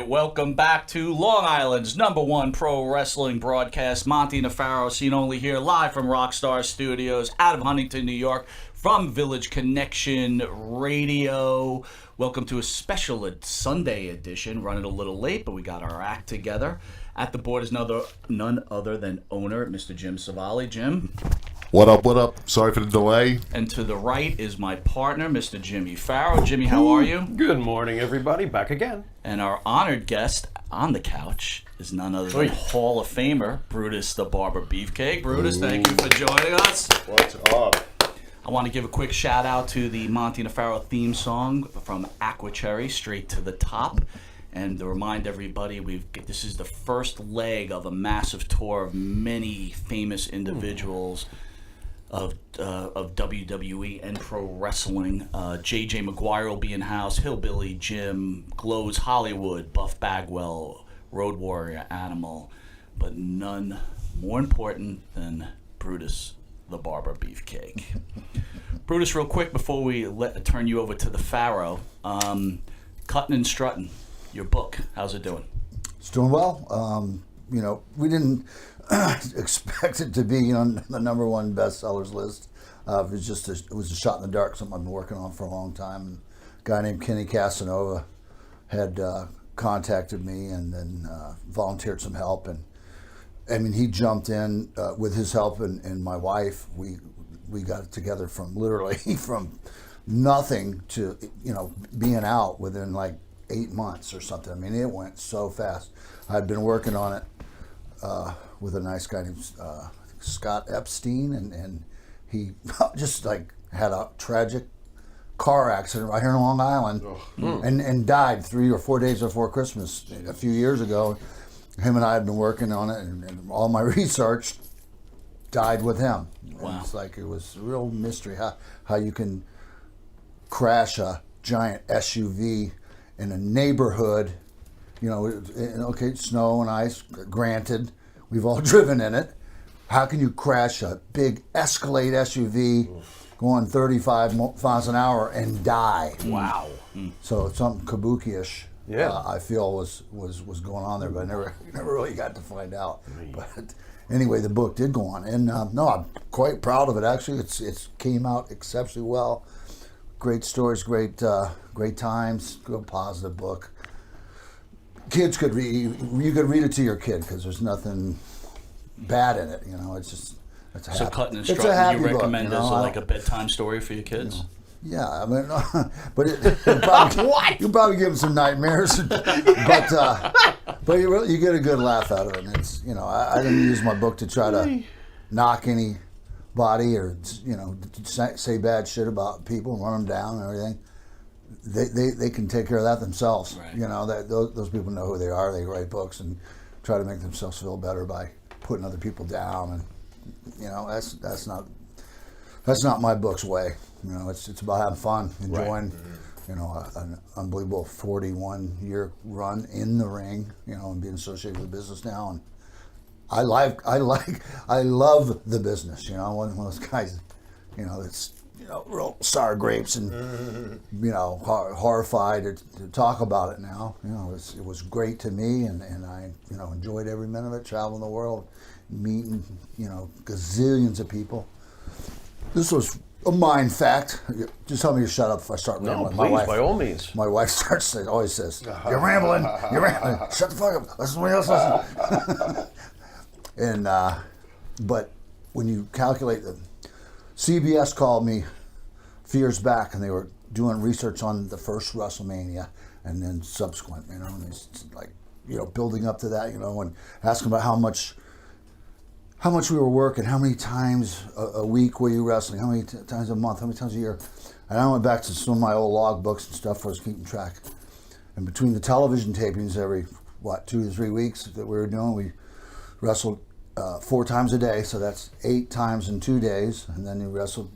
welcome back to Long Island's #1 pro wrestling broadcast. Monty Nefaro, seen only here, live from Rockstar Studios, out of Huntington, New York, from Village Connection Radio. Welcome to a special Sunday edition, running a little late, but we got our act together. At the board is none other than owner, Mr. Jim Savali. Jim. What up, what up? Sorry for the delay. And to the right is my partner, Mr. Jimmy Farrow. Jimmy, how are you? Good morning, everybody. Back again. And our honored guest on the couch is none other than Hall of Famer, Brutus the Barber Beefcake. Brutus, thank you for joining us. What's up? I want to give a quick shout out to the Monty Nefaro theme song from Aqua Cherry, Straight to the Top. And to remind everybody, this is the first leg of a massive tour of many famous individuals of WWE and pro wrestling. J.J. McGuire will be in house, Hillbilly Jim, Glows Hollywood, Buff Bagwell, Road Warrior Animal, but none more important than Brutus the Barber Beefcake. Brutus, real quick before we turn you over to the Pharaoh, Cuttin' and Struttin', your book, how's it doing? It's doing well. We didn't expect it to be on the #1 bestsellers list. It was a shot in the dark, something I've been working on for a long time. A guy named Kenny Casanova had contacted me and then volunteered some help. And I mean, he jumped in with his help and my wife. We got it together from literally from nothing to being out within like 8 months or something. I mean, it went so fast. I'd been working on it with a nice guy named Scott Epstein, and he just like had a tragic car accident right here in Long Island and died 3 or 4 days before Christmas a few years ago. Him and I had been working on it, and all my research died with him. Wow. It's like it was a real mystery how you can crash a giant SUV in a neighborhood. Okay, snow and ice, granted, we've all driven in it. How can you crash a big Escalade SUV going 35 miles an hour and die? Wow. So something kabuki-ish, Yeah. I feel was going on there, but I never really got to find out. But anyway, the book did go on, and no, I'm quite proud of it. Actually, it came out exceptionally well. Great stories, great times, good positive book. Kids could read. You could read it to your kid because there's nothing bad in it. It's just So Cuttin' and Struttin', you recommend as like a bedtime story for your kids? Yeah, I mean, but you probably give them some nightmares, but you get a good laugh out of it. And it's I didn't use my book to try to knock anybody or say bad shit about people and run them down and everything. They can take care of that themselves. Right. Those people know who they are. They write books and try to make themselves feel better by putting other people down, and that's not my book's way. It's about having fun, enjoying, an unbelievable 41-year run in the ring, and being associated with the business now. And I love the business. I'm one of those guys, that's real sour grapes and horrified to talk about it now. It was great to me, and I enjoyed every minute of it. Traveling the world, meeting gazillions of people. This was a mind fact. Just tell me to shut up if I start rambling. No, please, by all means. My wife always says, "You're rambling. You're rambling. Shut the fuck up. Let somebody else listen." And but when you calculate the CBS called me a few years back, and they were doing research on the first Wrestlemania and then subsequent, and it's like, building up to that, and asking about how much we were working, how many times a week were you wrestling, how many times a month, how many times a year. And I went back to some of my old log books and stuff where I was keeping track. And between the television tapings every, 2 to 3 weeks that we were doing, we wrestled 4 times a day, so that's 8 times in 2 days, and then you wrestled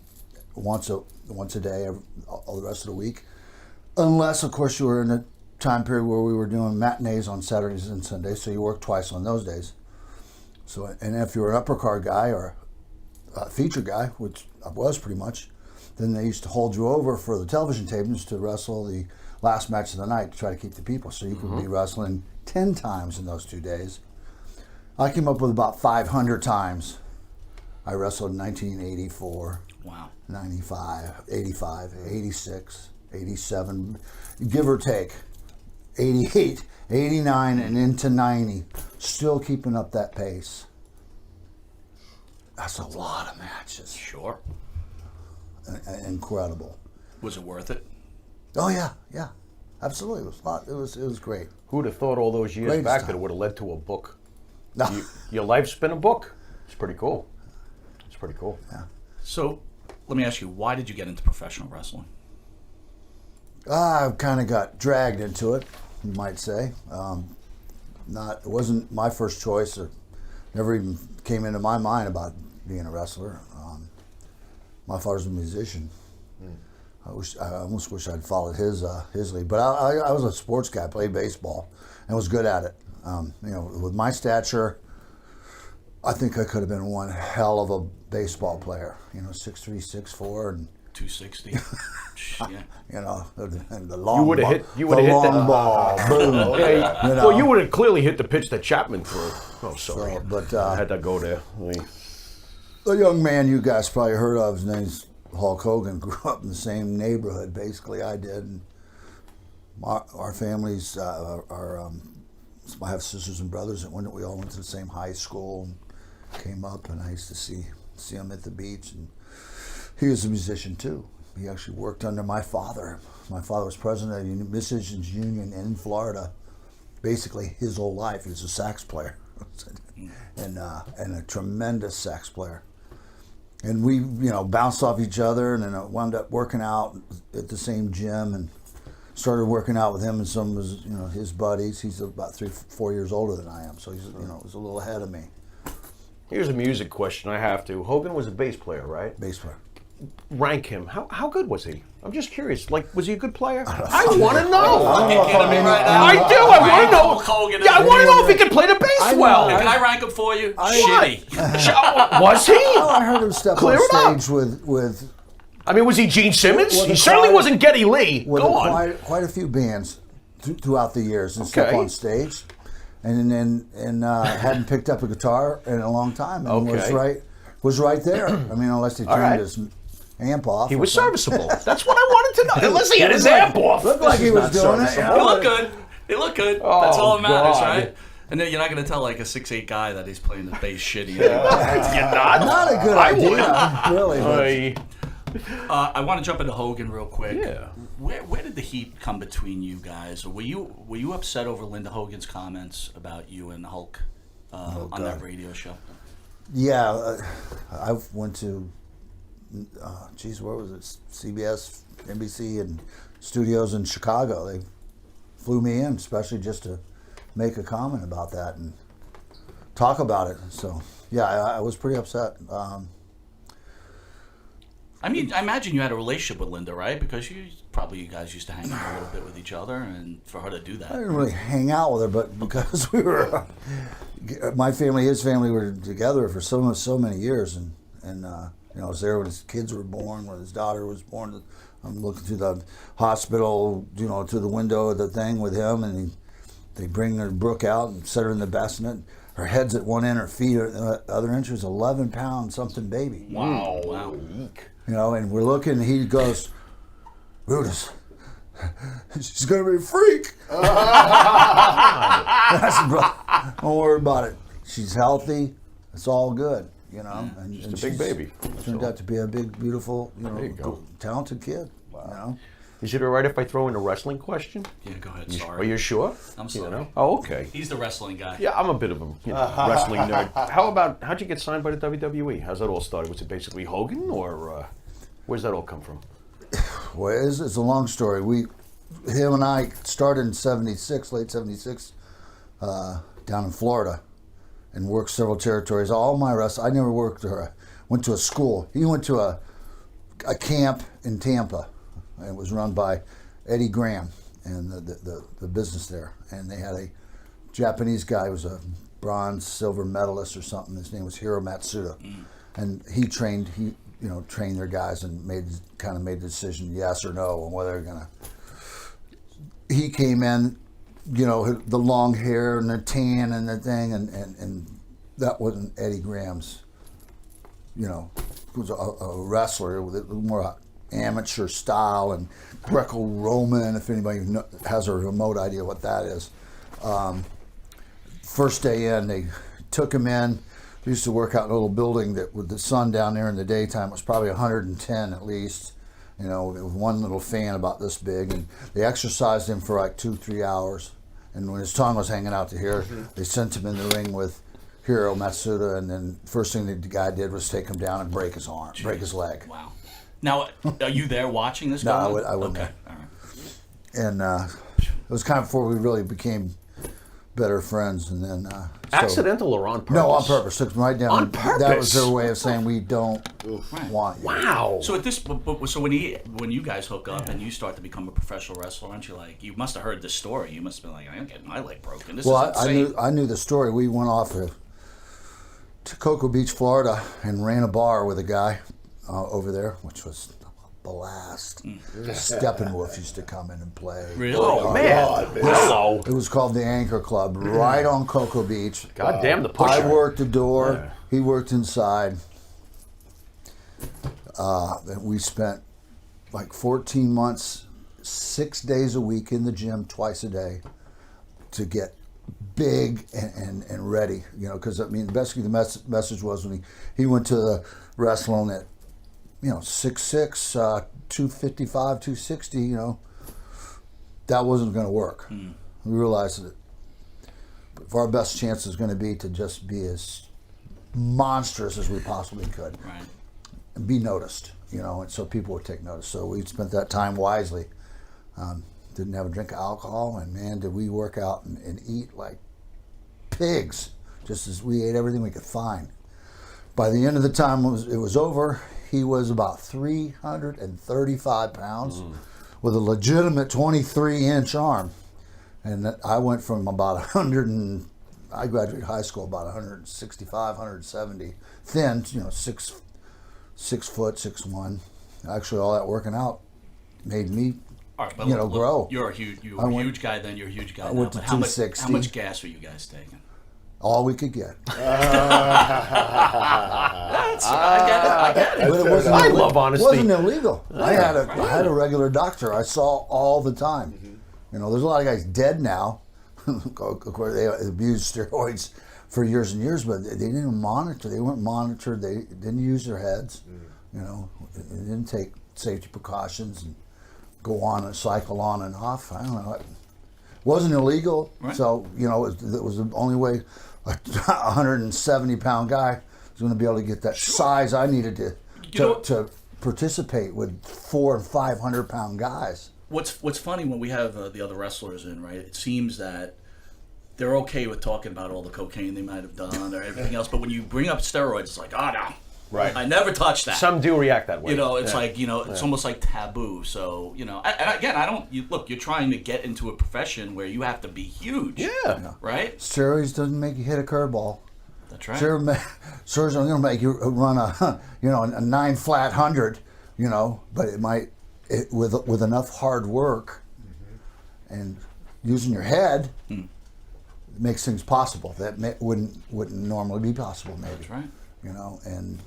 once a day all the rest of the week, unless of course you were in a time period where we were doing matinees on Saturdays and Sundays, so you worked twice on those days. So, and if you were an upper card guy or a feature guy, which I was pretty much, then they used to hold you over for the television tapings to wrestle the last match of the night to try to keep the people. So you could be wrestling 10 times in those 2 days. I came up with about 500 times. I wrestled in 1984, Wow. 95, 85, 86, 87, give or take, 88, 89, and into 90. Still keeping up that pace. That's a lot of matches. Sure. Incredible. Was it worth it? Oh yeah, absolutely. It was a lot. It was great. Who'd have thought all those years Greatest back time. that it would have led to a book? No. Your life's been a book. It's pretty cool. It's pretty cool. Yeah. So, let me ask you, why did you get into professional wrestling? I kind of got dragged into it, you might say. It wasn't my first choice, or never even came into my mind about being a wrestler. My father's a musician. I almost wish I'd followed his lead, but I was a sports guy. I played baseball and was good at it. With my stature, I think I could have been one hell of a baseball player. 6'3", 6'4", and 260. Yeah. and the long You would have ball, hit. You would have hit long that. ball. Boom. Yeah, You know. Well, you would have clearly hit the pitch that Chapman threw. Oh, sorry. But I had to go there. the young man you guys probably heard of, his name's Hulk Hogan, grew up in the same neighborhood. Basically, I did. And our families, I have sisters and brothers, and we all went to the same high school and came up, and I used to see him at the beach. And he was a musician too. He actually worked under my father. My father was president of the Musicians Union in Florida. Basically, his whole life, he was a sax player, and a tremendous sax player. And we, bounced off each other, and then I wound up working out at the same gym, and started working out with him and some of his, his buddies. He's about 3-4 years older than I am, so he's, was a little ahead of me. Here's a music question I have to. Hogan was a bass player, right? Bass player. Rank him. How good was he? I'm just curious. Was he a good player? I want to know. You're kidding me right now? I do. I want to know. Hulk Hogan is- Yeah, I want to know if he can play the bass well. Can I rank him for you? What? Shitty. Was he? Oh, I heard him step Clear it on up. stage with I mean, was he Gene Simmons? With He a certainly choir- wasn't Geddy Lee. with Go on. quite a few bands throughout the years, and step Okay. on stage, and hadn't picked up a guitar in a long time, and Okay. was right there. I mean, unless he All turned right. his amp off. He or was something. serviceable. That's what I wanted to know. Unless he had his amp off. Looked like he was doing it. He looked good. He looked good. That's all that matters, God. right? And then you're not going to tell like a 6'8" guy that he's playing the bass shitty. You're not. Not a good idea, really. But I want to jump into Hogan real quick. Yeah. Where did the heat come between you guys? Or were you upset over Linda Hogan's comments about you and Hulk on that God. radio show? yeah, I went to, where was it? CBS, NBC, and studios in Chicago. They flew me in, especially just to make a comment about that and talk about it. So, yeah, I was pretty upset. I mean, I imagine you had a relationship with Linda, right? Because you guys used to hang out a little bit with each other, and for her to do I that. didn't really hang out with her, but because we were, my family, his family were together for so many years, and I was there when his kids were born, when his daughter was born. I'm looking through the hospital, through the window of the thing with him, and they bring her Brooke out and set her in the bassinet. Her head's at one end, her feet are at the other end. She was 11 pound something baby. Wow. Eek. And we're looking, and he goes, Brutus, she's going to be a freak. I said, bro, don't worry about it. She's healthy. It's all good, And, Just a big baby. Turned out to be a big, beautiful, There you go. talented kid. Is it all right if I throw in a wrestling question? Yeah, go ahead. Are Sorry. you sure? I'm sorry. Oh, okay. He's the wrestling guy. Yeah, I'm a bit of a wrestling nerd. How'd you get signed by the WWE? How's that all started? Was it basically Hogan, or where's that all come from? Well, it's a long story. Him and I started in '76, late '76, down in Florida, and worked several territories. All my I never worked or went to a school. He went to a camp in Tampa, and it was run by Eddie Graham and the business there. And they had a Japanese guy who was a bronze, silver medalist or something. His name was Hiro Matsuda, and he trained trained their guys and made the decision, yes or no, on whether they're gonna he came in, you know, the long hair and the tan and the thing, and that wasn't Eddie Graham's, you know, he was a wrestler with more amateur style and Greco-Roman, if anybody has a remote idea what that is. First day in, they took him in. We used to work out in a little building that with the sun down there in the daytime, it was probably 110 at least, you know, with one little fan about this big, and they exercised him for like 2-3 hours. And when his tongue was hanging out to here, they sent him in the ring with Hiro Matsuda, and then first thing the guy did was take him down and break his arm, break his leg. Wow. Now, are you there watching this? No, going on? I wasn't Okay, there. all right. And it was kind of before we really became better friends, and then Accidental or on purpose? No, on purpose. Took them right down. On purpose? That was their way of saying we don't want you. Wow. So at this, so when you guys hook up and you start to become a professional wrestler, aren't you like, you must have heard this story. You must have been like, I am getting my leg broken. This is insane. I knew the story. We went off to Cocoa Beach, Florida, and ran a bar with a guy over there, which was a blast. Steppenwolf used to come in and play. Really? Oh, man. Hello. It was called the Anchor Club, right on Cocoa Beach. God damn the pusher. I worked the door. Yeah. He worked inside. We spent like 14 months, 6 days a week in the gym, twice a day, to get big and ready. You know, because I mean, basically the message was when he went to the wrestling at, you know, 6'6", 255, 260. You know, that wasn't going to work. We realized that if our best chance is going to be to just be as monstrous as we possibly could, Right. and be noticed, you know, and so people would take notice. So we spent that time wisely. Didn't have a drink of alcohol, and man, did we work out and eat like pigs, just as we ate everything we could find. By the end of the time it was over, he was about 335 pounds with a legitimate 23-inch arm. And I went from about 100 and I graduated high school about 165, 170, thin, you know, 6 foot, 6'1". Actually, all that working out made me, All right, but you know, grow. You're a huge guy then. You're a huge guy now. went to But how much 260. how much gas were you guys taking? All we could get. I get it. But it wasn't I illegal. love honesty. It wasn't illegal. I had a regular doctor. I saw all the time. You know, there's a lot of guys dead now. Of course, they abused steroids for years and years, but they didn't monitor. They weren't monitored. They didn't use their heads. You know, they didn't take safety precautions and go on and cycle on and off. I don't know. It wasn't illegal, Right. so you know it was the only way a 170-pound guy was going to be able to get that size I needed to participate with 400 and 500-pound guys. What's funny when we have the other wrestlers in, right? It seems that they're okay with talking about all the cocaine they might have done or everything else, but when you bring up steroids, it's like, oh no, Right. I never touched that. Some do react that way. You know, it's Yeah. like, you know, it's almost like taboo. So, you know, and again, look, you're trying to get into a profession where you have to be huge. Yeah. Right? Steroids doesn't make you hit a curveball. That's right. Steroids are going to make you run a 9 flat 100, you know, but with enough hard work and using your head, it makes things possible that wouldn't normally be possible, maybe. That's right. You know, and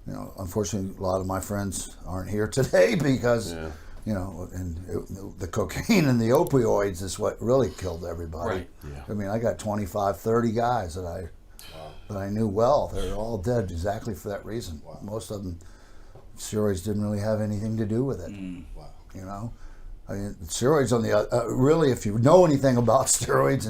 you know, unfortunately, a lot of my friends aren't here today because, you know, and the cocaine and the opioids is what really killed everybody. Right. Yeah. I mean, I got 25, 30 guys that I knew well. They're all dead exactly for that reason. Most of them, steroids didn't really have anything to do with it. Wow. You know, I mean, steroids on the really, if you know anything about steroids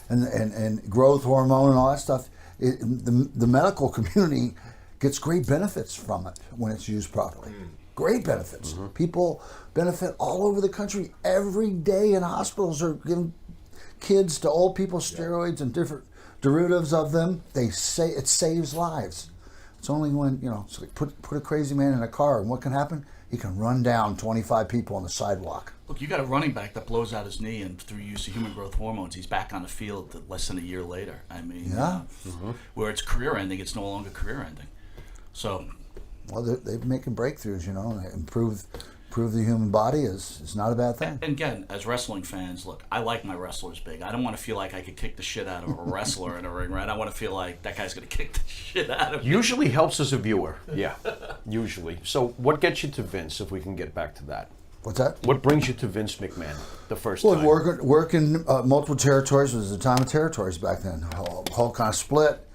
and growth hormone and all that stuff, the medical community gets great benefits from it when it's used properly. Great benefits. People benefit all over the country every day in hospitals are giving kids to old people steroids and different derivatives of them. They say it saves lives. It's only when, you know, so put a crazy man in a car and what can happen? He can run down 25 people on the sidewalk. Look, you got a running back that blows out his knee, and through use of human growth hormones, he's back on the field less than a year later. I mean, where it's career ending, it's no longer career ending. So, Well, they're making breakthroughs, you know, and they improve prove the human body is not a bad thing. And again, as wrestling fans, look, I like my wrestlers big. I don't want to feel like I could kick the shit out of a wrestler in a ring, right? I want to feel like that guy's going to kick the shit out of me. Usually helps as a viewer. Yeah, usually. So what gets you to Vince, if we can get back to that? What's that? What brings you to Vince McMahon the first Well, time? working multiple territories. It was the time of territories back then. Hulk kind of split.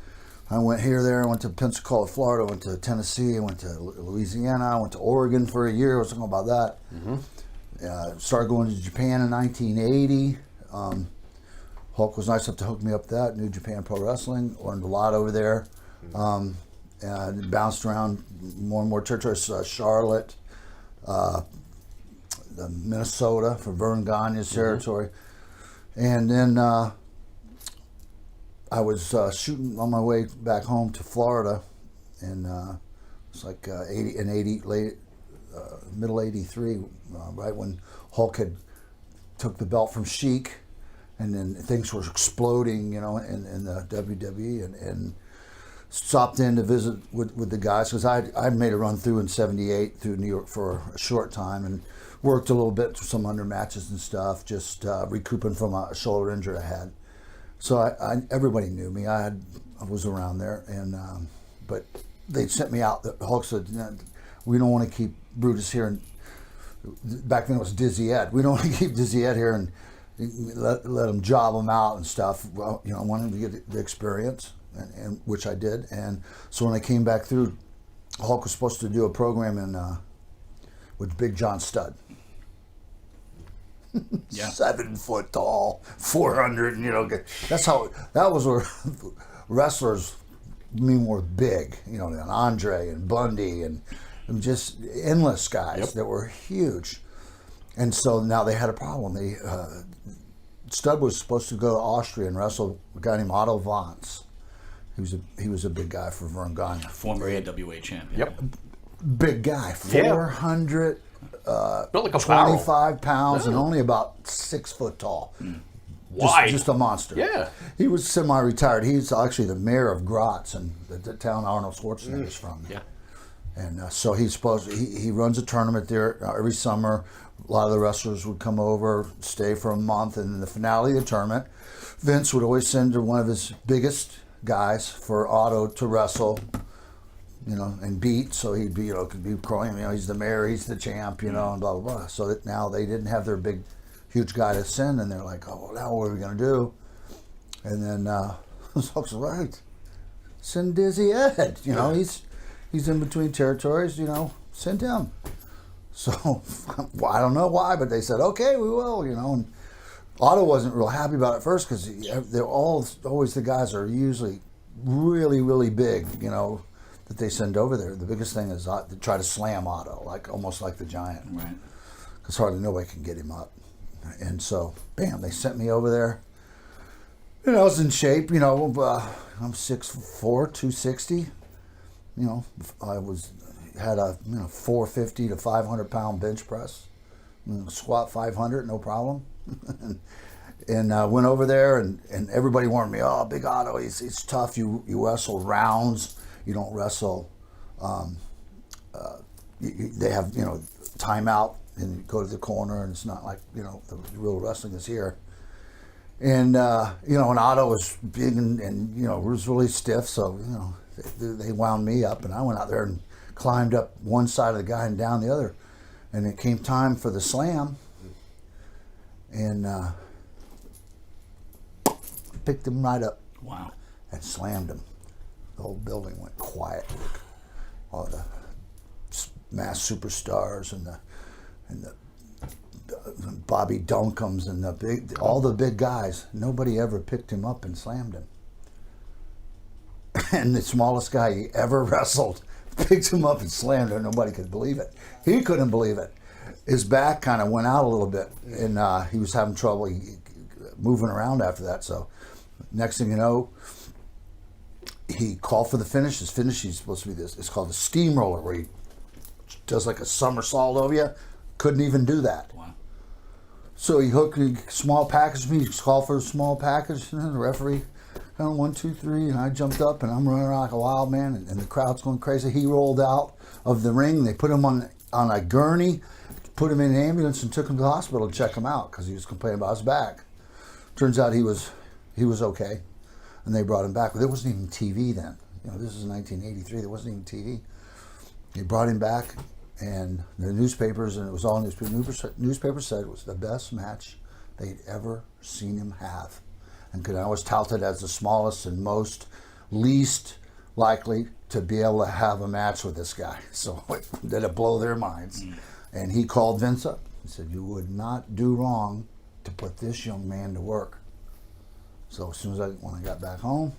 I went here, there. I went to Pensacola, Florida. I went to Tennessee. I went to Louisiana. I went to Oregon for a year. I was talking about that. Started going to Japan in 1980. Hulk was nice enough to hook me up with that. New Japan Pro Wrestling. Learned a lot over there. And bounced around more and more territories. Charlotte, Minnesota for Vern Gagne's territory. And then I was shooting on my way back home to Florida, and it's like middle '83, right when Hulk had took the belt from Sheik, and then things were exploding, in the WWE, and stopped in to visit with the guys because I made a run through in '78 through New York for a short time and worked a little bit for some under matches and stuff, just recouping from a shoulder injury I had. So everybody knew me. I was around there, and but they sent me out. The Hulk said, "We don't want to keep Brutus here." And back then it was Dizzy Ed. We don't want to keep Dizzy Ed here and let him job him out and stuff. Well, I wanted him to get the experience, and which I did. And so when I came back through, Hulk was supposed to do a program with Big John Studd. Yeah. 7 foot tall, 400, that was where wrestlers were big, and Andre and Bundy and just endless guys that were huge. And so now they had a problem. Studd was supposed to go to Austria and wrestle a guy named Otto Vance. He was a big guy for Vern Gagne. Former AWA champion. Yep. Big guy, 400. Built like a barrel. 25 pounds and only about 6 foot tall. Why? Just a monster. Yeah. He was semi-retired. He's actually the mayor of Graz, and the town Arnold Schwarzenegger's from. Yeah. And so he runs a tournament there every summer. A lot of the wrestlers would come over, stay for a month, and in the finale of the tournament, Vince would always send one of his biggest guys for Otto to wrestle. And beat, so he'd be, could be crying, he's the mayor, he's the champ, and blah, blah, blah. So that now they didn't have their big, huge guy to send, and they're like, oh, now what are we going to do? And then, Hulk's right, send Dizzy Ed, he's in between territories, send him. So, I don't know why, but they said, okay, we will, and Otto wasn't real happy about it first, because they're always the guys that are usually really, really big, that they send over there. The biggest thing is to try to slam Otto, almost like the Giant. Right. Because hardly nobody can get him up. And so, bam, they sent me over there. I was in shape, I'm 6'4", 260. I had a 450 to 500 pound bench press. Squat 500, no problem. And went over there, and everybody warned me, oh, Big Otto, he's tough. You wrestle rounds. You don't wrestle. They have timeout, and you go to the corner, and it's not like the real wrestling is here. And and Otto was big and was really stiff, so they wound me up, and I went out there and climbed up one side of the guy and down the other, and it came time for the slam, and picked him right up. Wow. And slammed him. The whole building went quiet. All the mass superstars and the Bobby Duncums and all the big guys. Nobody ever picked him up and slammed him. And the smallest guy he ever wrestled picked him up and slammed him. Nobody could believe it. He couldn't believe it. His back kind of went out a little bit, and he was having trouble moving around after that. So next thing you know, he called for the finish. His finish, he's supposed to be this. It's called the Steamroller, where he does like a somersault over you. Couldn't even do that. Wow. So he hooked a small package me. He called for a small package. And the referee, 1, 2, 3, and I jumped up, and I'm running around like a wild man, and the crowd's going crazy. He rolled out of the ring. They put him on a gurney, put him in an ambulance and took him to the hospital to check him out because he was complaining about his back. Turns out he was okay, and they brought him back. But there wasn't even TV then. This is 1983. There wasn't even TV. They brought him back, and the newspapers, and it was all newspapers said it was the best match they'd ever seen him have. And I was touted as the smallest and least likely to be able to have a match with this guy. So did it blow their minds. And he called Vince up and said, "You would not do wrong to put this young man to work." So as soon as when I got back home,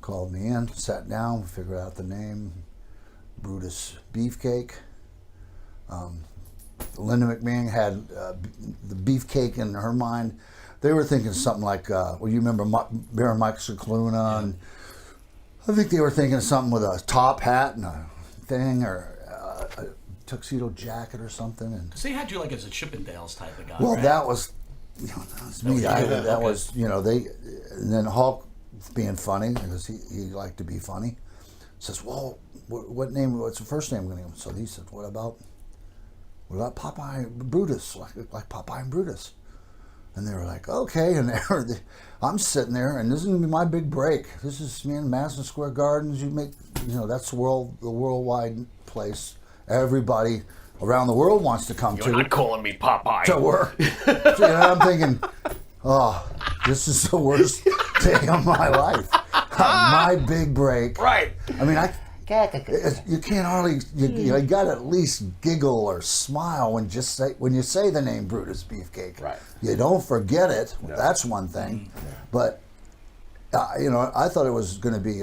called me in, sat down, figured out the name, Brutus Beefcake. Linda McMahon had the beefcake in her mind. They were thinking something like, you remember Baron Mike Cicluna, and I think they were thinking of something with a top hat and a thing, or a tuxedo jacket or something. And so they had you like as a Chippendales type of guy. well, right? that was me. That was and then Hulk, being funny because he liked to be funny, says, "Well, what's the first name going to be?" So he said, "What about Popeye Brutus, like Popeye and Brutus?" And they were like, "Okay." And I'm sitting there, and this is going to be my big break. This is me in Madison Square Gardens. That's the worldwide place. Everybody around the world wants to come to. You're not calling me Popeye. To work. So, I'm thinking, oh, this is the worst day of my life. My big break. Right. I mean, you can't hardly. You got to at least giggle or smile when you say the name Brutus Beefcake. Right. You don't forget it. No. That's one thing. But I thought it was going to be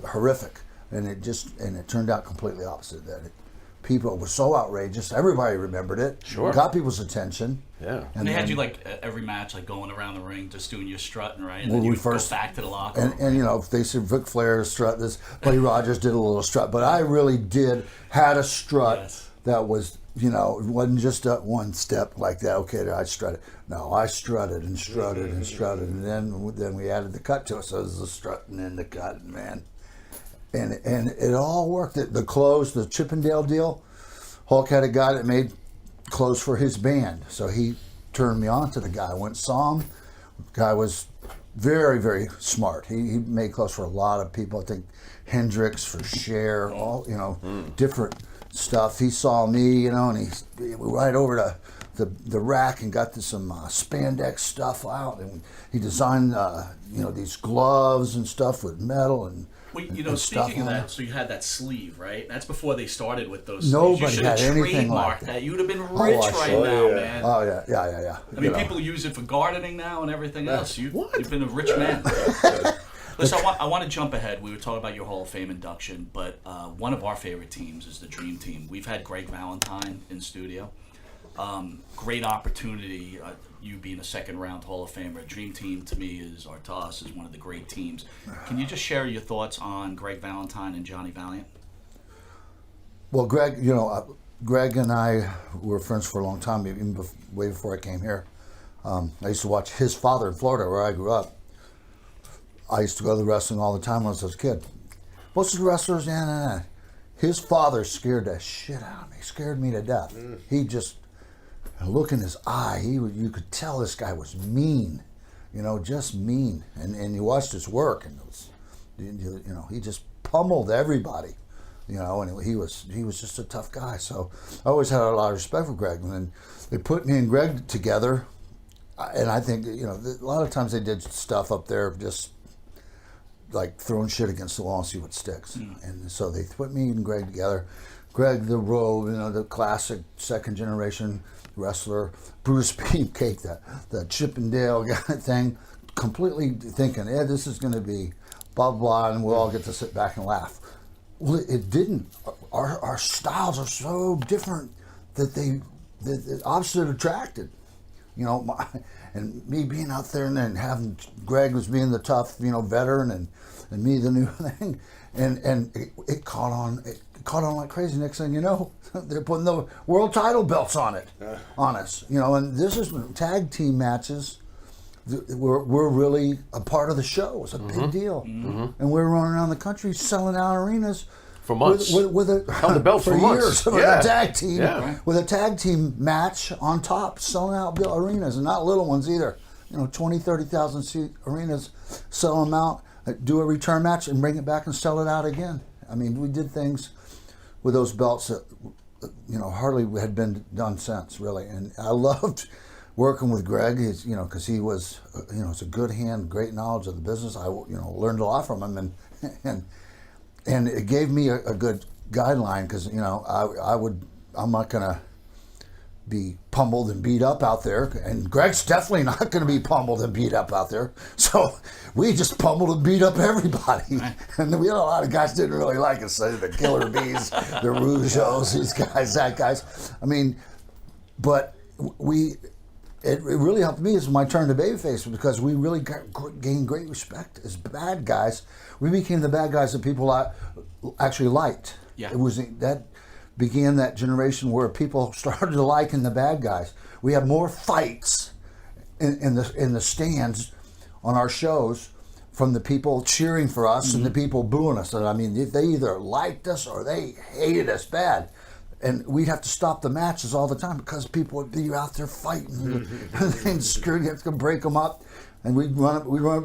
horrific, and it turned out completely opposite. That people were so outrageous. Everybody remembered it. Sure. Got people's attention. Yeah. And they had you like every match, like going around the ring, just doing your strutting, right? And When then we you first- go back to the locker room. And they said Ric Flair strut this. Buddy Rogers did a little strut, but I really had a strut Yes. that was, it wasn't just one step like that. Okay, I strutted. No, I strutted and strutted and strutted, and then we added the cut to it. So it was the strutting and the cut, man. And it all worked. The clothes, the Chippendale deal. Hulk had a guy that made clothes for his band, so he turned me on to the guy. I went and saw him. The guy was very, very smart. He made clothes for a lot of people. I think Hendrix for Cher, all different stuff. He saw me, and he went right over to the rack and got some spandex stuff out, and he designed these gloves and stuff with metal and. Well, and stuff speaking of on that, it. so you had that sleeve, right? That's before they started with those Nobody sleeves. You should have had anything like trademarked that. that. You would have been rich I right should. now, Yeah. man. Oh yeah. I mean, people use it for gardening now and everything else. You've been a rich man. Listen, I want to jump ahead. We were talking about your Hall of Fame induction, but one of our favorite teams is the Dream Team. We've had Greg Valentine in studio. Great opportunity. You being a second-round Hall of Famer. Dream Team to me is one of the great teams. Can you just share your thoughts on Greg Valentine and Johnny Valiant? Well, Greg, Greg and I were friends for a long time, even way before I came here. I used to watch his father in Florida, where I grew up. I used to go to the wrestling all the time when I was a kid. Most of the wrestlers, his father scared the shit out of me. Scared me to death. He just, look in his eye, you could tell this guy was mean, just mean. And you watched his work, and it was, he just pummeled everybody, and he was just a tough guy. So I always had a lot of respect for Greg. And then they put me and Greg together, and I think, a lot of times they did stuff up there just like throwing shit against the wall and see what sticks. And so they put me and Greg together. Greg, the Rogue, the classic second generation wrestler, Brutus Beefcake, the Chippendale guy thing, completely thinking, this is going to be blah, blah, and we'll all get to sit back and laugh. Well, it didn't. Our styles are so different that the opposite attracted. And me being out there and then having Greg was being the tough, veteran, and me the new thing, and it caught on. It caught on like crazy. Next thing you know, they're putting the world title belts on us. And this is tag team matches. We're really a part of the show. It's a big deal, and we're running around the country selling out arenas For months. With Held the belt for months. years with Yeah. a tag team. Yeah. With a tag team match on top, selling out arenas, and not little ones either. 20, 30,000 seat arenas, sell them out, do a return match, and bring it back and sell it out again. I mean, we did things with those belts that, hardly had been done since, really. And I loved working with Greg, because he was, it's a good hand, great knowledge of the business. I, learned a lot from him, and it gave me a good guideline, because, I'm not going to be pummeled and beat up out there, and Greg's definitely not going to be pummeled and beat up out there. So we just pummeled and beat up everybody, and we had a lot of guys didn't really like us. So the Killer Bees, the Rougeos, these guys, that guys. I mean, but it really helped me as my turn to babyface, because we really gained great respect as bad guys. We became the bad guys that people actually liked. Yeah. It was that began that generation where people started liking the bad guys. We had more fights in the stands on our shows from the people cheering for us and the people booing us. And I mean, they either liked us or they hated us bad. And we'd have to stop the matches all the time because people would be out there fighting, and security had to break them up. And we'd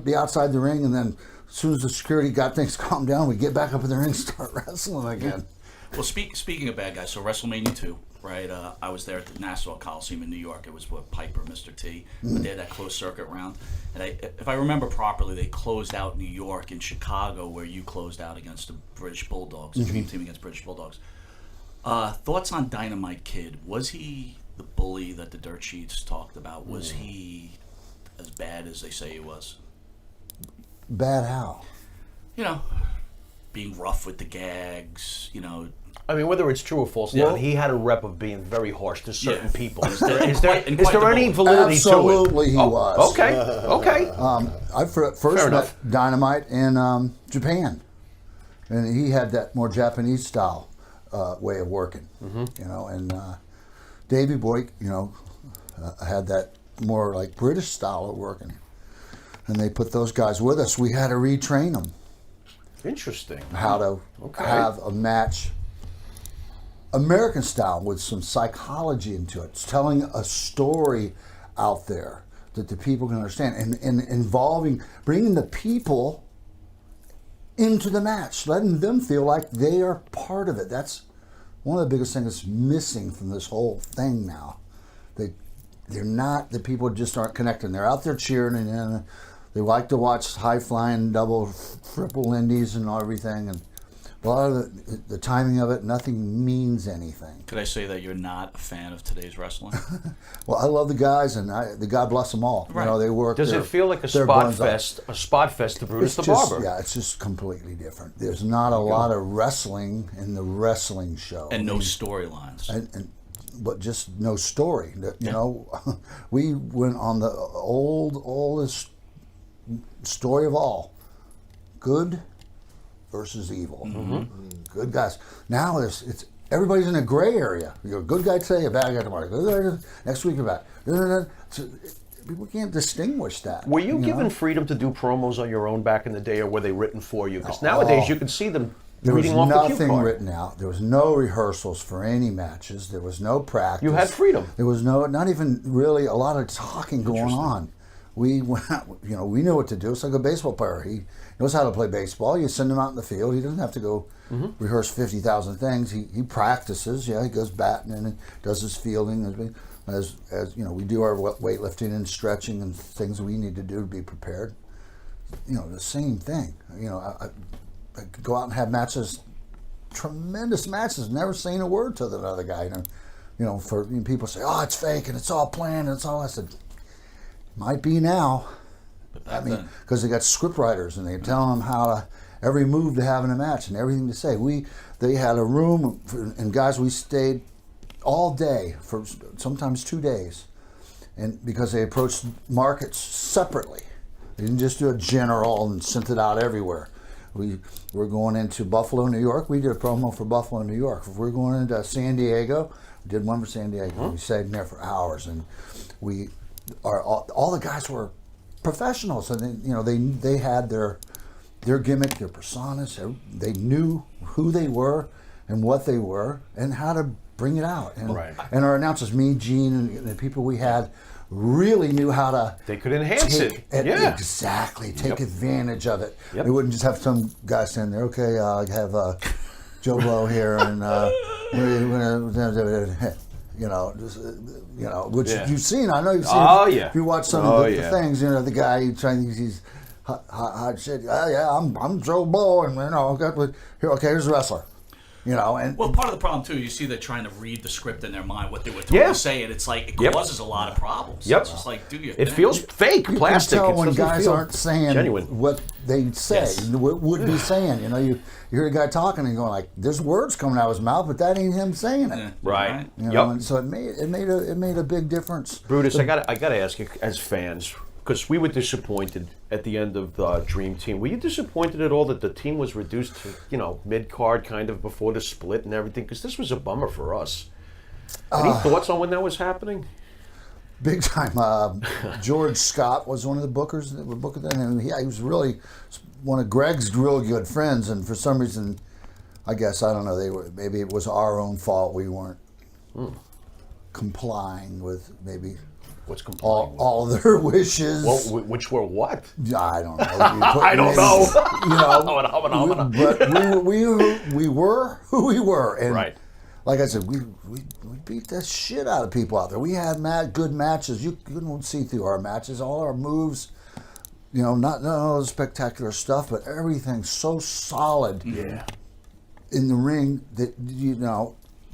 be outside the ring, and then as soon as the security got things calmed down, we'd get back up in the ring and start wrestling again. Well, speaking of bad guys, so WrestleMania 2, right? I was there at the Nassau Coliseum in New York. It was with Piper, Mr. T. But they had that closed circuit round. And if I remember properly, they closed out New York and Chicago, where you closed out against the British Bulldogs, the Dream Team against British Bulldogs. Thoughts on Dynamite Kid? Was he the bully that the dirt sheets talked about? Was he as bad as they say he was? Bad how? Being rough with the gags, I mean, whether it's true or false, Well, he had a rep of being very harsh to certain Yeah. people. Is there any Quite validity Absolutely to it? he was. Okay. I first Fair met enough. Dynamite in Japan, and he had that more Japanese style way of working, and Davey Boy, had that more like British style of working, and they put those guys with us. We had to retrain them Interesting. how to have a match American style with some psychology into it. It's telling a story out there that the people can understand, and involving, bringing the people into the match, letting them feel like they are part of it. That's one of the biggest things that's missing from this whole thing now. They're not, the people just aren't connecting. They're out there cheering, and they like to watch high-flying double, triple indies and everything, and a lot of the timing of it, nothing means anything. Could I say that you're not a fan of today's wrestling? Well, I love the guys, and God bless them all. Right. They work. Does it feel like a spot fest to Brutus the Barber? Yeah, it's just completely different. There's not a lot of wrestling in the wrestling show. And no storylines. But just no story. We went on the oldest story of all. Good versus evil. Good guys. Now it's everybody's in a gray area. You're a good guy today, a bad guy tomorrow. Next week, you're bad. So people can't distinguish that. Were you given freedom to do promos on your own back in the day, or were they written for you? Because nowadays you can see them There was reading off the cue nothing card. written out. There was no rehearsals for any matches. There was no practice. You had freedom. There was not even really a lot of talking going on. We went out, we knew what to do. It's like a baseball player. He knows how to play baseball. You send him out in the field. He doesn't have to go rehearse 50,000 things. He practices. Yeah, he goes batting and does his fielding. As we do our weightlifting and stretching and things we need to do to be prepared. The same thing. I could go out and have matches, tremendous matches, never saying a word to the other guy. People say, "Oh, it's fake and it's all planned and it's all." I said, "Might be now." Because they got script writers and they tell them every move to have in a match and everything to say. They had a room and guys, we stayed all day for sometimes 2 days, and because they approached markets separately, they didn't just do a general and sent it out everywhere. We were going into Buffalo, New York. We did a promo for Buffalo, New York. If we're going into San Diego, we did one for San Diego. We stayed in there for hours, and all the guys were professionals, and they had their their gimmick, their personas. They knew who they were and what they were and how to bring it out. And, Right. and our announcers, me, Gene, and the people we had, really knew how to. They could enhance take exactly. Take advantage of it. Yep. We wouldn't just have some guy standing there. Okay, I have Joe Blow here, and which you've seen. I know you've seen. Oh, yeah. If you watch some of the things, the guy trying to use these hot shit. I'm Joe Blow, and here's the wrestler. And Well, part of the problem too, you see they're trying to read the script in their mind, what they were trying to say, and it's like it causes a lot of problems. Yep. It's just like, do your It thing. feels fake, plastic. You can tell It when doesn't guys feel aren't saying genuine. what they say, would be saying. You hear a guy talking and going like, "There's words coming out of his mouth, but that ain't him saying it." Yeah. Right. And so it made a big difference. Brutus, I gotta ask you, as fans, because we were disappointed at the end of Dream Team. Were you disappointed at all that the team was reduced to mid card kind of before the split and everything? Because this was a bummer for us. Any thoughts on when that was happening? Big time. George Scott was one of the bookers that were booking that, and he was really one of Greg's real good friends. And for some reason, I guess I don't know. Maybe it was our own fault. We weren't complying with maybe. What's complying with? All their wishes. Well, which were what? I don't know. I don't know. But we were who we were, and Right. like I said, we beat the shit out of people out there. We had good matches. You couldn't see through our matches. All our moves, not all the spectacular stuff, but everything so solid. Yeah. In the ring that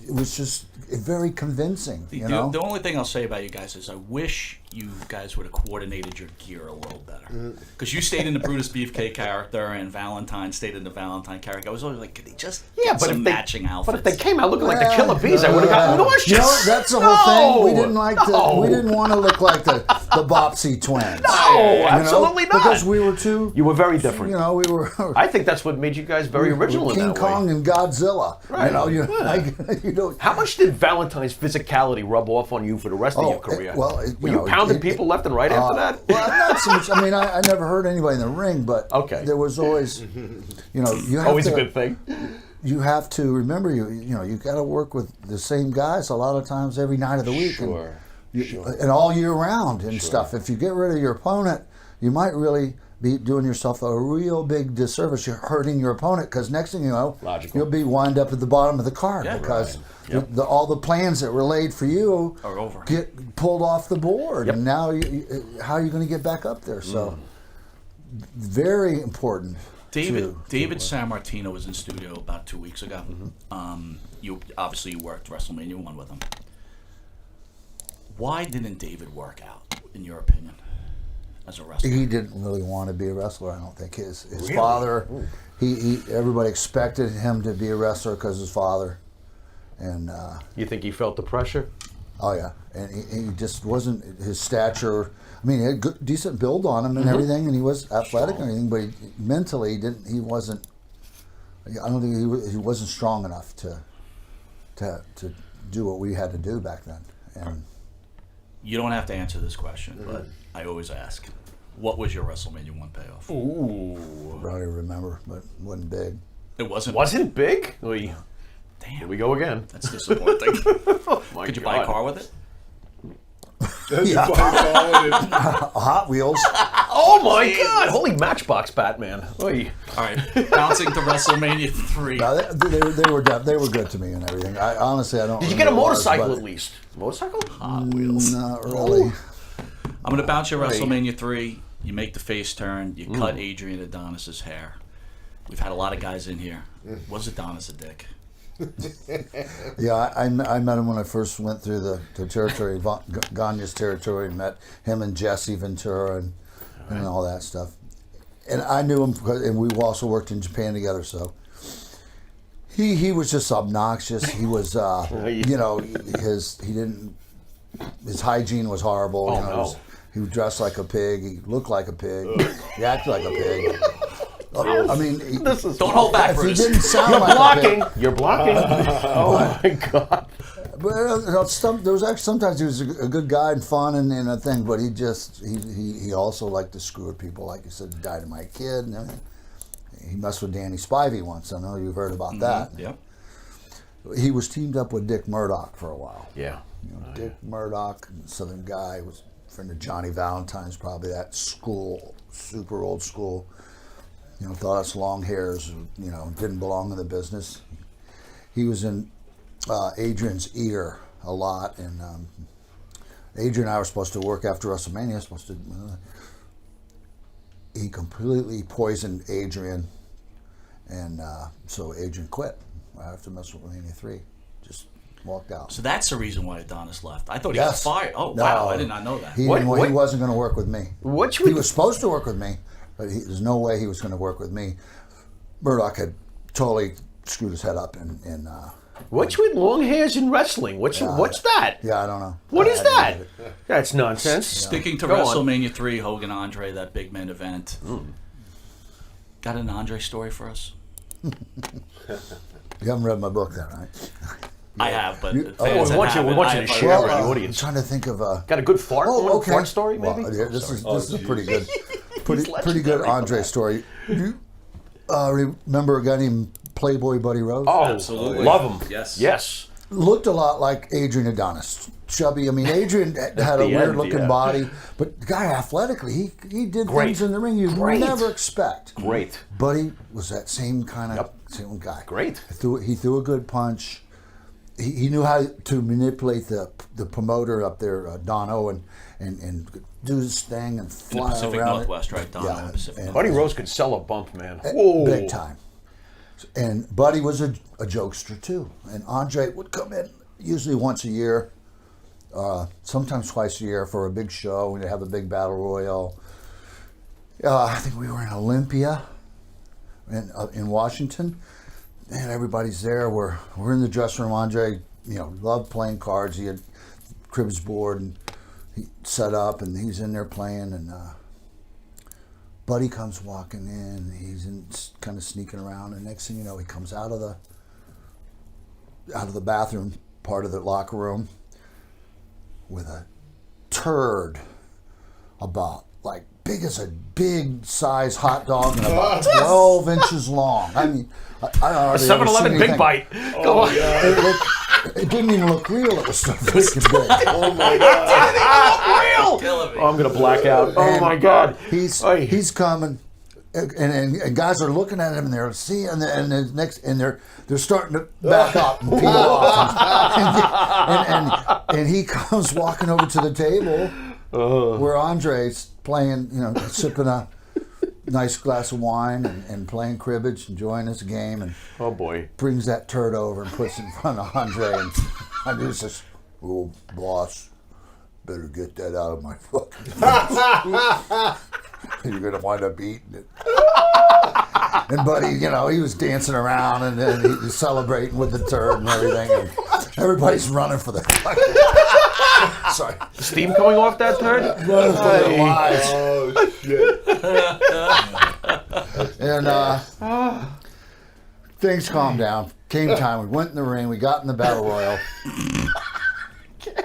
it was just very convincing. The only thing I'll say about you guys is I wish you guys would have coordinated your gear a little better. Because you stayed in the Brutus Beefcake character and Valentine stayed in the Valentine character. I was always like, could they just get some matching outfits? But if they came out looking like the Killer Bees, I would have gotten nauseous. That's the whole thing. We didn't we didn't want to look like the Bopsy twins. No, absolutely not. Because we were too. You were very different. We were. I think that's what made you guys very original in King that Kong way. and Godzilla. Right. How much did Valentine's physicality rub off on you for the rest of your career? Were you pounding people left and right after that? Well, not so much. I mean, I never hurt anybody in the ring, but there was always, you have always a good thing. You have to remember, you got to work with the same guys a lot of times every night of the week, and all year round and stuff. If you get rid of your opponent, you might really be doing yourself a real big disservice. You're hurting your opponent because next thing you know, you'll be wind up at the bottom of the card because all the plans that were laid for you are over. Get pulled off the board, and now how are you going to get back up there? So very important. David Sammartino was in studio about 2 weeks ago. You worked WrestleMania 1 with him. Why didn't David work out, in your opinion, as a wrestler? He didn't really want to be a wrestler. I don't think his father. He everybody expected him to be a wrestler because his father, and you think he felt the pressure? Oh yeah, and he just wasn't his stature. I mean, he had good, decent build on him and everything, and he was athletic and everything, but mentally he wasn't. I don't think he wasn't strong enough to do what we had to do back then. And you don't have to answer this question, but I always ask. What was your WrestleMania 1 payoff? Ooh. I don't even remember, but it wasn't big. It wasn't? Wasn't big? Damn. Here we go again. That's disappointing. Could you buy a car with it? Hot Wheels. Oh my God! Holy Matchbox Batman. Oy. All right, bouncing to WrestleMania 3. No, they were good to me and everything. I honestly, I don't. Did you get a remember motorcycle what at least? Motorcycle? Hot Wheels. Not really. I'm going to bounce you WrestleMania 3. You make the face turn. You cut Adrian Adonis's hair. We've had a lot of guys in here. Was Adonis a dick? Yeah, I met him when I first went through the territory, Gagne's territory, and met him and Jesse Ventura and all that stuff. And I knew him, and we also worked in Japan together, so he was just obnoxious. He was, his hygiene was horrible. No. He dressed like a pig. He looked like a pig. He acted like a pig. I mean, don't hold back, if Brutus. he didn't sound You're like blocking. a pig. You're blocking. Oh my God. But there was actually sometimes he was a good guy and fun and a thing, but he also liked to screw with people, like you said, Dynamite Kid and everything. he messed with Danny Spivey once. I know you've heard about that. Yep. He was teamed up with Dick Murdoch for a while. Yeah. Dick Murdoch, Southern guy, was a friend of Johnny Valentine's, probably that school, super old school. Thought us long hairs, didn't belong in the business. He was in Adrian's ear a lot, and Adrian and I were supposed to work after Wrestlemania. He completely poisoned Adrian, and so Adrian quit right after WrestleMania 3. Just walked out. So that's the reason why Adonis left. I thought he was fired. Oh, No. wow. I did not know that. He wasn't going to work with me. He was supposed to work with me, but there's no way he was going to work with me. Murdoch had totally screwed his head up, and What's with long hairs in wrestling? What's that? yeah, I don't know. What is I didn't that? get it. That's nonsense. Sticking to Go on. WrestleMania 3, Hogan Andre, that big man event. Got an Andre story for us? You haven't read my book then, right? I have, but You- fans we want that you- we haven't, want you I- to share I- with the I'm audience. trying to think of Got a good fart? Fart story, maybe? Well, yeah, this is a pretty good, He's pretty good legendary. Andre story. You remember a guy named Playboy Buddy Rose? Oh, Absolutely. love him. Yes. Yes. Looked a lot like Adrian Adonis. Chubby. I mean, Adrian had a the end, weird-looking yeah. body, but the guy athletically, he did Great. things in the ring you'd Great. never expect. Great. Buddy was that same kind of same guy. Great. He threw a good punch. He knew how to manipulate the promoter up there, Dono, and do his thing and In the fly Pacific around Northwest, right? Dono, Yeah, Pacific and- Buddy Rose could sell a bump, man. Whoa. big time. And Buddy was a jokester too. And Andre would come in usually once a year, sometimes twice a year for a big show. We'd have a big battle royal. I think we were in Olympia in Washington, and everybody's there. We're in the dressing room. Andre, loved playing cards. He had cribs board and he set up, and he's in there playing. And Buddy comes walking in. He's kind of sneaking around, and next thing you know, he comes out of the bathroom part of the locker room with a turd about like big as a big size hot dog and about 12 inches long. I mean, I hardly ever 7-Eleven seen Big anything. Bite. Go on. It didn't even look real. It was so freaking big. Oh my God. Killing me. Oh, I'm going to black out. Oh, my God. He's coming, and guys are looking at him, and they're seeing, and the next, and they're starting to back up and peel off, and he comes walking over to the table where Andre's playing, sipping a nice glass of wine and playing cribbage, enjoying his game, and Oh, boy. brings that turd over and puts it in front of Andre, and Andre says, "Oh, boss, better get that out of my fucking face. You're gonna wind up eating it." And Buddy, he was dancing around and then he was celebrating with the turd and everything, and everybody's running for the sorry, Steam coming off that turd? running for their lives. Oh shit. And things calmed down. Came time. We went in the ring. We got in the battle royal.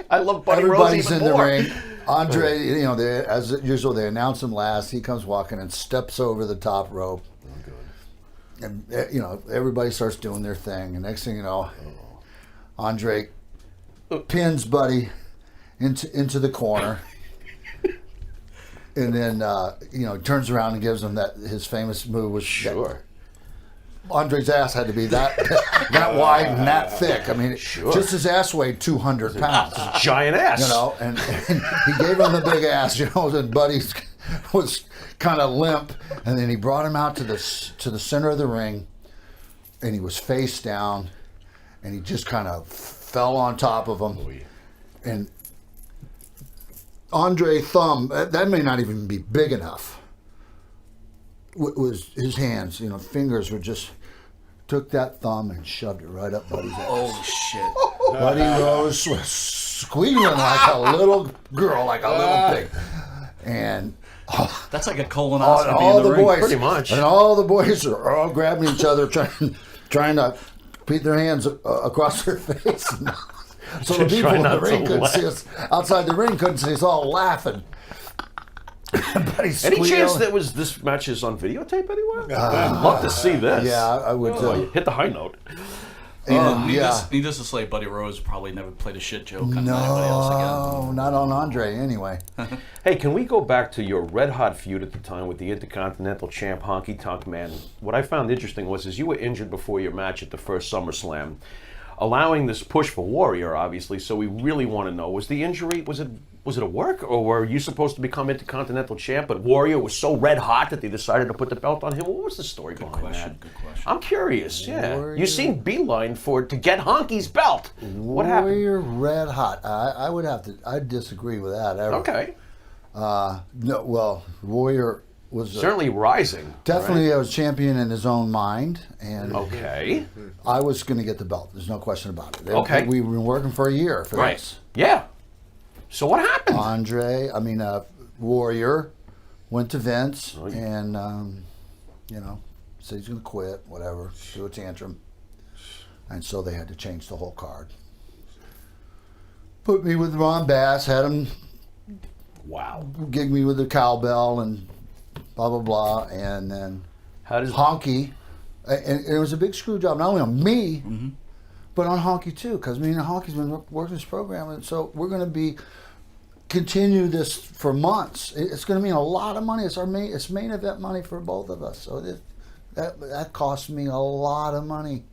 I love Buddy Rose Everybody's even in the more. ring. Andre, as usual, they announce him last. He comes walking and steps over the top rope. And, everybody starts doing their thing. And next thing you know, Andre pins Buddy into the corner. And then, turns around and gives him his famous move. Was Sure. Andre's ass had to be that wide and that thick. I mean, just his ass weighed 200 pounds. Giant ass. And he gave him the big ass, and Buddy was kind of limp, and then he brought him out to the center of the ring, and he was face down, and he just kind of fell on top of him, and Andre thumb, that may not even be big enough, was his hands, fingers were just, took that thumb and shoved it right up Buddy's ass. Holy shit. Buddy Rose was squealing like a little girl, like a little pig. And That's like a colonoscopy all in the the ring. boys, pretty much. and all the boys are all grabbing each other, trying to beat their hands across their face. So the people Try in the not to ring couldn't laugh. see us, outside the ring couldn't see us all laughing. Buddy Any squeal. chance that this match is on videotape anywhere? I'd love to see this. Yeah, I would. Hit the high note. Needless to say, Buddy Rose probably never played a shit joke on anybody else again. No, not on Andre anyway. Hey, can we go back to your red-hot feud at the time with the Intercontinental Champ Honky Tonk Man? What I found interesting was you were injured before your match at the first SummerSlam, allowing this push for Warrior, obviously, so we really want to know, was the injury, was it a work, or were you supposed to become Intercontinental Champ, but Warrior was so red-hot that they decided to put the belt on him? What was the story behind that? Good question. I'm curious, yeah. Warrior. You seen Beeline to get Honky's belt. What happened? Warrior red hot. I would have to. I disagree with that. Ever. Okay. No. Well, Warrior was Certainly rising. definitely a champion in his own mind, and Okay. I was going to get the belt. There's no question about it. Okay. We've been working for a year for Right. this. Yeah. So what happened? Warrior went to Vince Oh, yeah. and, said he's going to quit, whatever, do a tantrum. And so they had to change the whole card. Put me with Ron Bass, had him Wow. gig me with the cowbell and blah, blah, blah. And then How does Honky, and it was a big screw job, not only on me, but on Honky too, because me and Honky's been working this program, and so we're going to continue this for months. It's going to mean a lot of money. It's main event money for both of us. So that cost me a lot of money,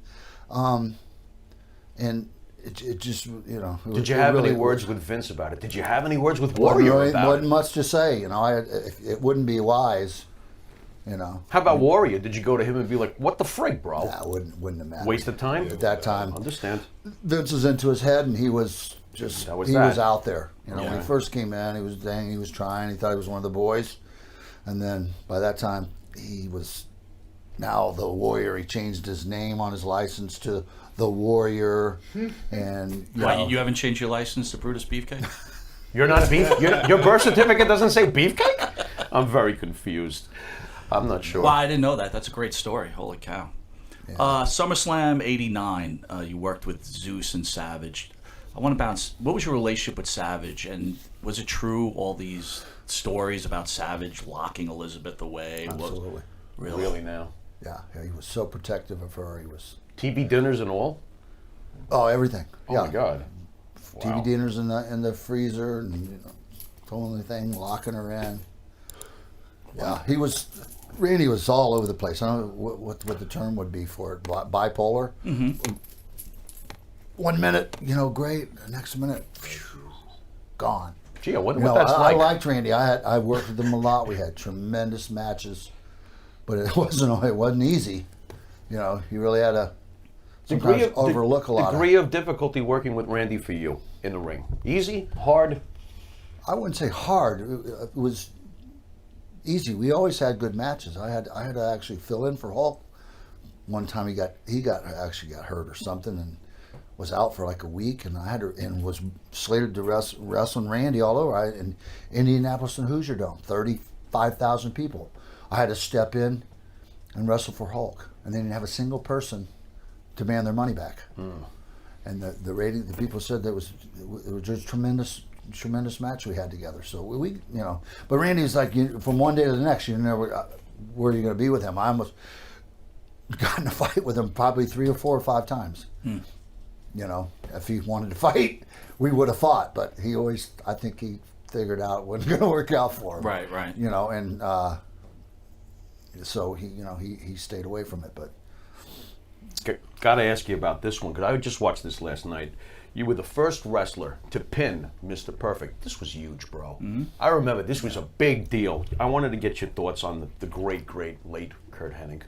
and it just Did you have any words with Vince about it? Did you have any words with Warrior about wasn't it? much to say. It wouldn't be wise. How about Warrior? Did you go to him and be like, "What the frig, bro? That wouldn't have mattered. Waste of time." At that time, Understand? Vince was into his head, and he was just That was he that. was out there. When Yeah. he first came in, he was trying. He thought he was one of the boys, and then by that time, he was now the Warrior. He changed his name on his license to the Warrior, and You haven't changed your license to Brutus Beefcake? You're not beef. Your birth certificate doesn't say Beefcake. I'm very confused. I'm not sure. Well, I didn't know that. That's a great story. Holy cow. SummerSlam '89, you worked with Zeus and Savage. I want to bounce. What was your relationship with Savage, and was it true, all these stories about Savage locking Elizabeth away? absolutely, Really now? yeah, he was so protective of her. He was TV dinners and all? everything. Oh yeah. my God. TV Wow. dinners in the freezer and pulling the thing, locking her in. Yeah, Randy was all over the place. I don't know what the term would be for it. Bipolar. Mm-hmm. 1 minute, great. The next minute, gone. Gee, I wonder what that's I like. liked Randy. I worked with him a lot. We had tremendous matches, but it wasn't easy. You really had to sometimes overlook a lot. Degree of difficulty working with Randy for you in the ring. Easy, hard. I wouldn't say hard. It was easy. We always had good matches. I had to actually fill in for Hulk. One time he got hurt or something and was out for like a week, and was slated to wrestle Randy all over. In Indianapolis and Hoosier Dome, 35,000 people. I had to step in and wrestle for Hulk, and they didn't have a single person demand their money back. And the people said it was just tremendous match we had together. So we but Randy's like, from one day to the next, you never where you're going to be with him. I almost got in a fight with him probably 3 or 4 or 5 times. If he wanted to fight, we would have fought, but I think he figured out it wasn't going to work out for him. Right. And so he stayed away from it, but Got to ask you about this one, because I just watched this last night. You were the first wrestler to pin Mr. Perfect. This was huge, bro. Mm-hmm. I remember this was a big deal. I wanted to get your thoughts on the great late Kurt Hennig.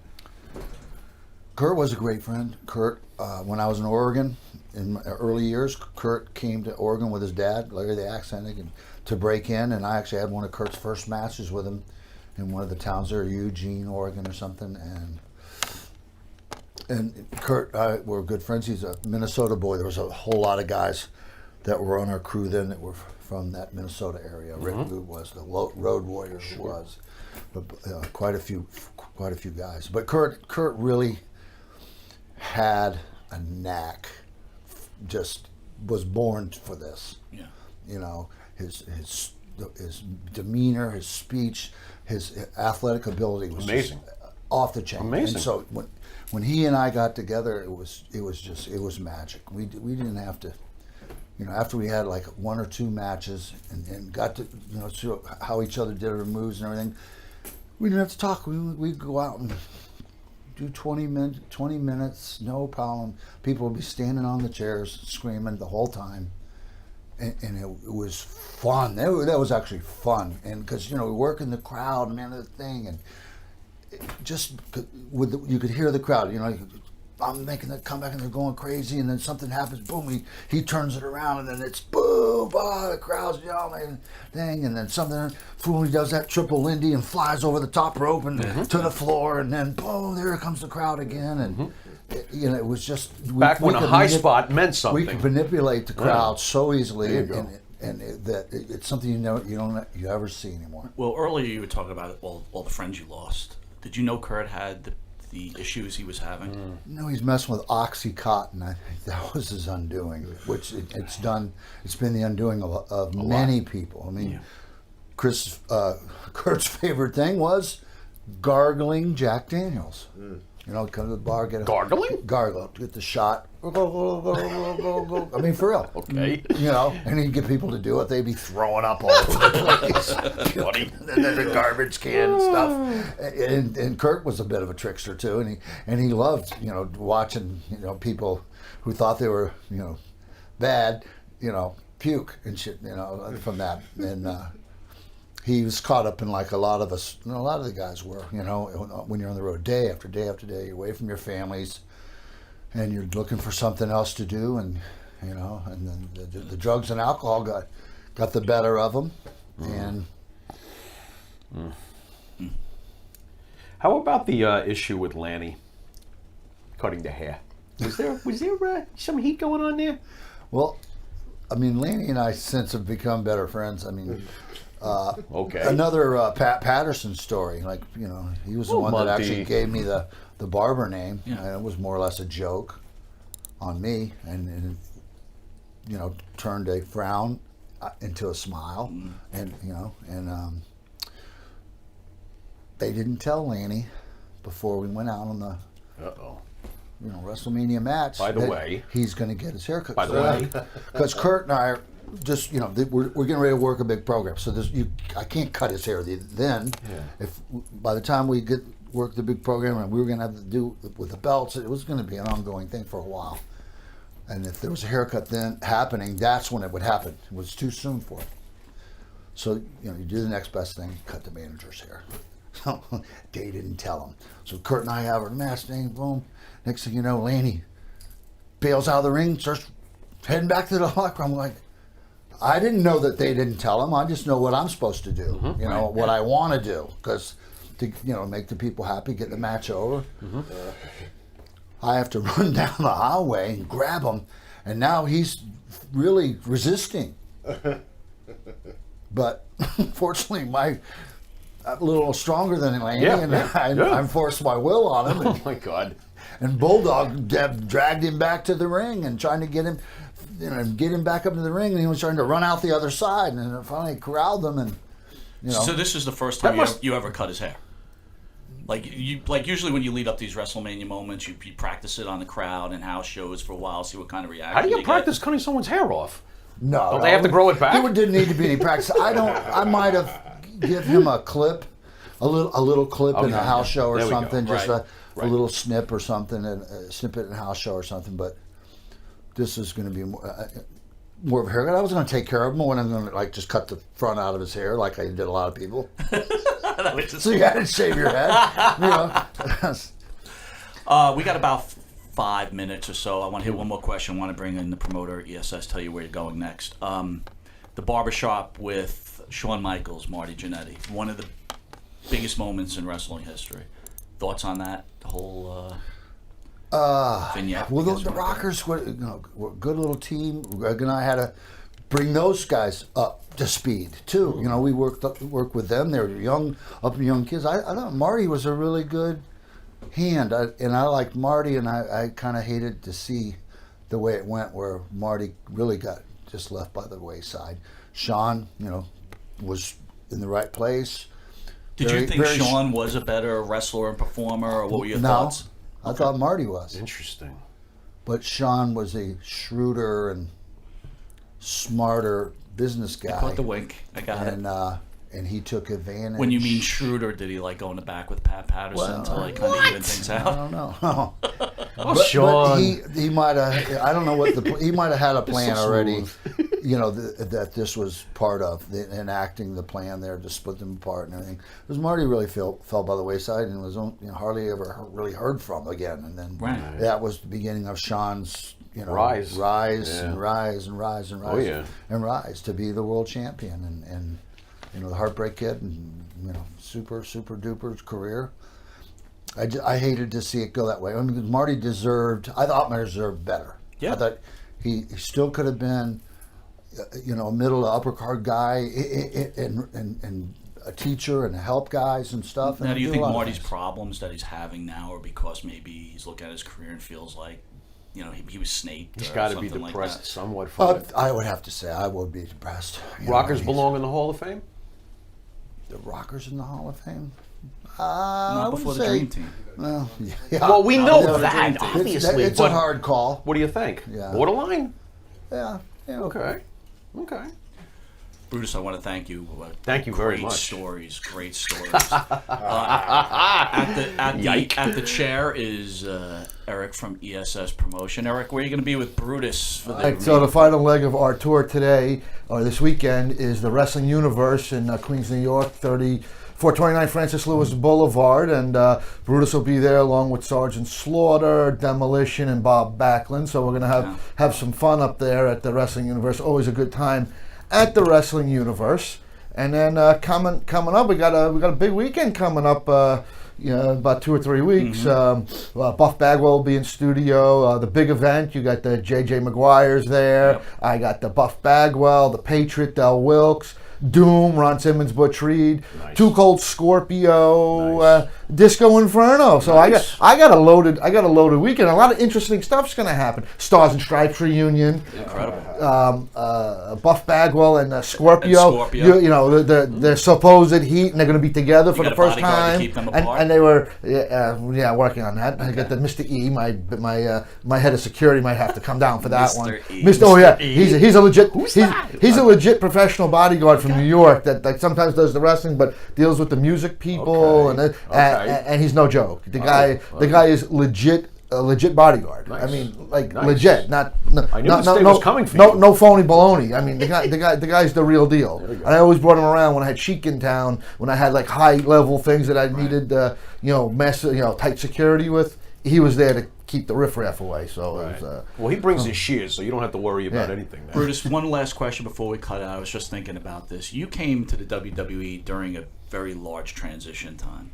Kurt was a great friend. Kurt, when I was in Oregon in my early years, Kurt came to Oregon with his dad, Larry the Axe Hennig, and to break in, and I actually had one of Kurt's first matches with him in one of the towns there, Eugene, Oregon or something, and Kurt, we're good friends. He's a Minnesota boy. There was a whole lot of guys that were on our crew then that were from that Minnesota area. Rick Root was, the Road Warriors was, but quite a few guys. But Kurt really had a knack. Just was born for this. Yeah. His his demeanor, his speech, his athletic ability was Amazing. just off the chain. Amazing. And so when he and I got together, it was magic. We didn't have to, after we had like 1 or 2 matches and got to see how each other did our moves and everything, we didn't have to talk. We'd go out and do 20 minutes, no problem. People would be standing on the chairs screaming the whole time. And it was fun. That was actually fun. And because, we work in the crowd, man, the thing. And just you could hear the crowd, I'm making that comeback and they're going crazy. And then something happens, boom, he turns it around and then it's boom, the crowd's yelling, thing. And then something, Fooley does that triple Lindy and flies over the top rope and to the floor. And then boom, there comes the crowd again. And it was just Back when a high spot meant something. We could manipulate the crowd so easily, and it's something you ever see anymore. Well, earlier you were talking about all the friends you lost. Did you know Kurt had the issues he was having? No, he's messing with OxyContin. I think that was his undoing, which it's done. It's been the undoing of many people. I mean, Kurt's favorite thing was gargling Jack Daniels. Come to the bar, get a gargle, get the shot. Go. I mean, for real. Okay. And he'd get people to do it. They'd be throwing up all over the place. Funny. And then the garbage can and stuff. And Kurt was a bit of a trickster too, and he loved watching people who thought they were bad puke and shit from that. And he was caught up in like a lot of us, a lot of the guys were, when you're on the road day after day after day, you're away from your families and you're looking for something else to do. And, and then the drugs and alcohol got the better of them. And how about the issue with Lanny cutting the hair? Was there some heat going on there? Well, I mean, Lanny and I since have become better friends. I mean, okay. Another Pat Patterson story. Like, he was the one that actually gave me the barber name. Yeah. And it was more or less a joke on me, and turned a frown into a smile. And they didn't tell Lanny before we went out on the Wrestlemania match. By the way, he's going to get his haircut. By the way, because Kurt and I are just we're getting ready to work a big program, so I can't cut his hair then. Yeah. If by the time we work the big program and we were going to have to do with the belts, it was going to be an ongoing thing for a while. And if there was a haircut then happening, that's when it would happen. It was too soon for it. So you do the next best thing, cut the manager's hair. So they didn't tell him. So Kurt and I have our match thing, boom. Next thing you know, Lanny bails out of the ring, starts heading back to the locker room. I'm like, I didn't know that they didn't tell him. I just know what I'm supposed to do. What I want to do, because to make the people happy, get the match over. I have to run down the hallway and grab him, and now he's really resisting. But fortunately, I'm a little stronger than Lanny, I forced my will on him. Oh my God! And Bulldog dragged him back to the ring and trying to get him, get him back up to the ring, and he was trying to run out the other side, and I finally corralled him. And So this is the first time you ever cut his hair. Like usually when you lead up these WrestleMania moments, you practice it on the crowd and house shows for a while, see what kind of reaction. How do you practice cutting someone's hair off? No, Don't they have to grow it back? There didn't need to be any practice. I might have give him a clip, a little clip in a house show or something, just a little snip or something, a snippet in a house show or something. But this is going to be more of a haircut. I was going to take care of him when I'm going to just cut the front out of his hair, like I did a lot of people. So you had to shave your head. We got about 5 minutes or so. I want to hit one more question. I want to bring in the promoter, ESS, tell you where you're going next. The barbershop with Shawn Michaels, Marty Jannetty, one of the biggest moments in wrestling history. Thoughts on that? The whole vignette? Well, the Rockers were a good little team. Greg and I had to bring those guys up to speed too. We worked with them. They were young kids. I thought Marty was a really good hand, and I liked Marty, and I kind of hated to see the way it went, where Marty really got just left by the wayside. Shawn, was in the right place. Did you think Sean was a better wrestler and performer, or what were your thoughts? I thought Marty was. Interesting. But Sean was a shrewder and smarter business guy. I caught the wink. I got it. And he took advantage. When you mean shrewder, did he like go in the back with Pat Patterson to like kind of even things out? I don't know. Oh, But Sean. he might have. I don't know what he might have had a plan so already. You know that this was part of enacting the plan there to split them apart and everything. Because Marty really fell by the wayside and was hardly ever really heard from again. And then that was the beginning of Sean's rise and rise and rise to be the world champion and the Heartbreak Kid and super duper career. I hated to see it go that way. I mean, Marty I thought Marty deserved better. Yeah. I thought he still could have been, a middle to upper card guy and a teacher and help guys and stuff. Now, do you think Marty's problems that he's having now are because maybe he's looking at his career and feels like, he was snaked? He's got to be depressed somewhat from it. I would have to say I would be depressed. Rockers belong in the Hall of Fame? The Rockers in the Hall of Fame? Not before the Dream Team. Well, Well, we know that, obviously. It's a hard call. What do you think? Yeah. Borderline? Yeah. Okay. Brutus, I want to thank you. Thank you very much. Great stories. At the chair is Eric from ESS Promotion. Eric, where are you going to be with Brutus for the? So the final leg of our tour today, or this weekend, is the Wrestling Universe in Queens, New York, 429 Francis Lewis Boulevard, and Brutus will be there along with Sergeant Slaughter, Demolition, and Bob Backlund. So we're going to have some fun up there at the Wrestling Universe. Always a good time at the Wrestling Universe. And then coming up, we got a big weekend coming up. About 2 or 3 weeks. Buff Bagwell will be in studio. The big event, you got the J.J. Maguire's there. Yep. I got the Buff Bagwell, the Patriot, Del Wilkes, Doom, Ron Simmons, Butch Reed, Too Cold Scorpio, Disco Inferno. So I got a loaded weekend. A lot of interesting stuff's going to happen. Stars and Stripes reunion. Incredible. Buff Bagwell and Scorpio. They're supposed heat, and they're going to be together for the first time. To keep them apart? And they were working on that. I got the Mr. E. My head of security might have to come down for that one. Mr. E. He's a legit. He's a legit professional bodyguard from New York that sometimes does the wrestling, but deals with the music people, and he's no joke. The guy is legit. A legit bodyguard. Nice. I mean, legit. Not I knew was coming for you. No phony baloney. I mean, the guy's the real deal. And I always brought him around when I had Sheik in town, when I had like high level things that I needed, tight security with. He was there to keep the riffraff away. So it was, he brings his shears, so you don't have to worry about anything. There. Brutus, one last question before we cut out. I was just thinking about this. You came to the WWE during a very large transition time.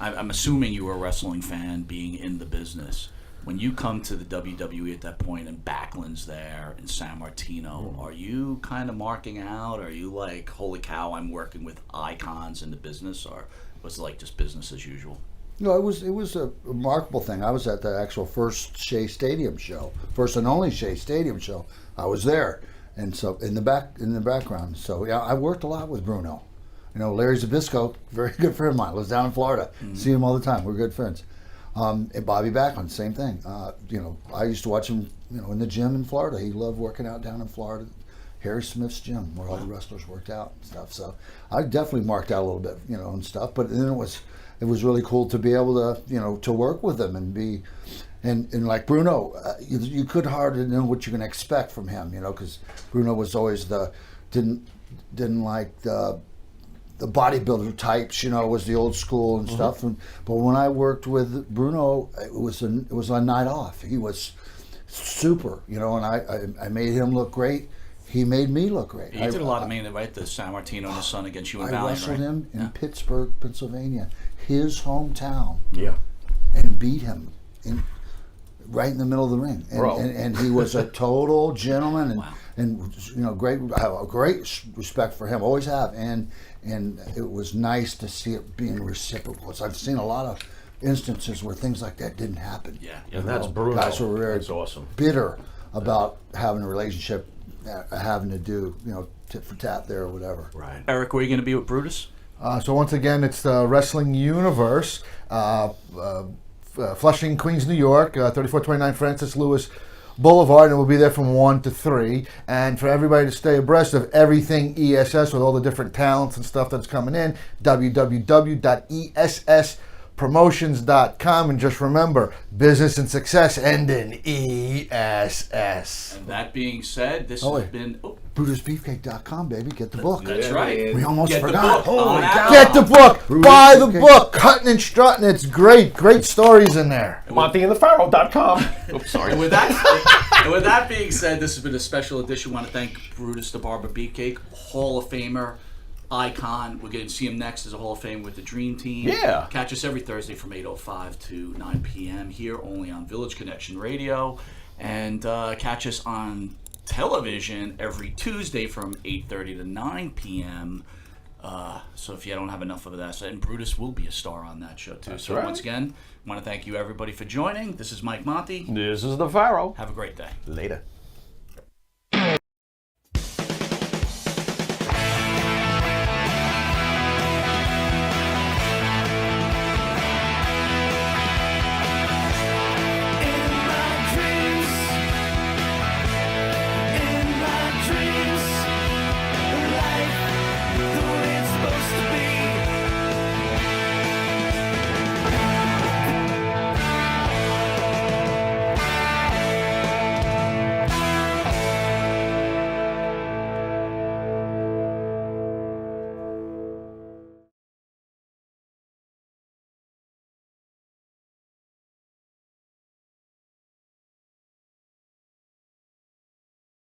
I'm assuming you were a wrestling fan being in the business. When you come to the WWE at that point and Backlund's there and San Martino, are you kind of marking out? Are you like, holy cow, I'm working with icons in the business? Or was it like just business as usual? No, it was a remarkable thing. I was at the actual first Shea Stadium show, first and only Shea Stadium show. I was there, and so in the background. So yeah, I worked a lot with Bruno. Larry Zbyszko, very good friend of mine, lives down in Florida. See him all the time. We're good friends. And Bobby Backlund, same thing. I used to watch him, in the gym in Florida. He loved working out down in Florida. Harry Smith's gym, where all the wrestlers worked out and stuff. So I definitely marked out a little bit, and stuff. But then it was really cool to be able to, to work with him and be, and like Bruno, you could hardly know what you're going to expect from him, because Bruno was always didn't like the bodybuilder types, was the old school and stuff. But when I worked with Bruno, it was a night off. He was super, and I made him look great. He made me look great. He did a lot of main event, the San Martino and his son against you and Valiant. I wrestled him in Pittsburgh, Pennsylvania, his hometown. Yeah. And beat him right in the middle of the ring. And he was a total gentleman and great. I have a great respect for him. Always have. And it was nice to see it being reciprocal. So I've seen a lot of instances where things like that didn't happen. Yeah. And that's Bruno. Guys were very awesome. bitter about having a relationship having to do, tit for tat there or whatever. Right. Eric, where are you going to be with Brutus? So once again, it's the Wrestling Universe, Flushing, Queens, New York, 3429 Francis Lewis Boulevard, and we'll be there from 1 to 3. And for everybody to stay abreast of everything ESS with all the different talents and stuff that's coming in, www.esspromotions.com. And just remember, business and success end in ESS. And that being said, this has been... Oh, BrutusBeefcake.com, baby. Get the book. that's right. We almost Get the forgot. book Holy on cow. Get the book. Brutus Buy the Beefcake. book. Cutting and strutting. It's great. Great stories in there. MontyandthePharaoh.com. Oops, sorry. And with that being said, this has been a special edition. I want to thank Brutus the Barber Beefcake, Hall of Famer, icon. We're going to see him next as a Hall of Fame with the Dream Team. Yeah. Catch us every Thursday from 8:05 to 9 p.m. here only on Village Connection Radio. And catch us on television every Tuesday from 8:30 to 9 p.m. So if you don't have enough of that, and Brutus will be a star on that show too. So right. once again, I want to thank you everybody for joining. This is Mike Monty. This is the Pharaoh. Have a great day. Later.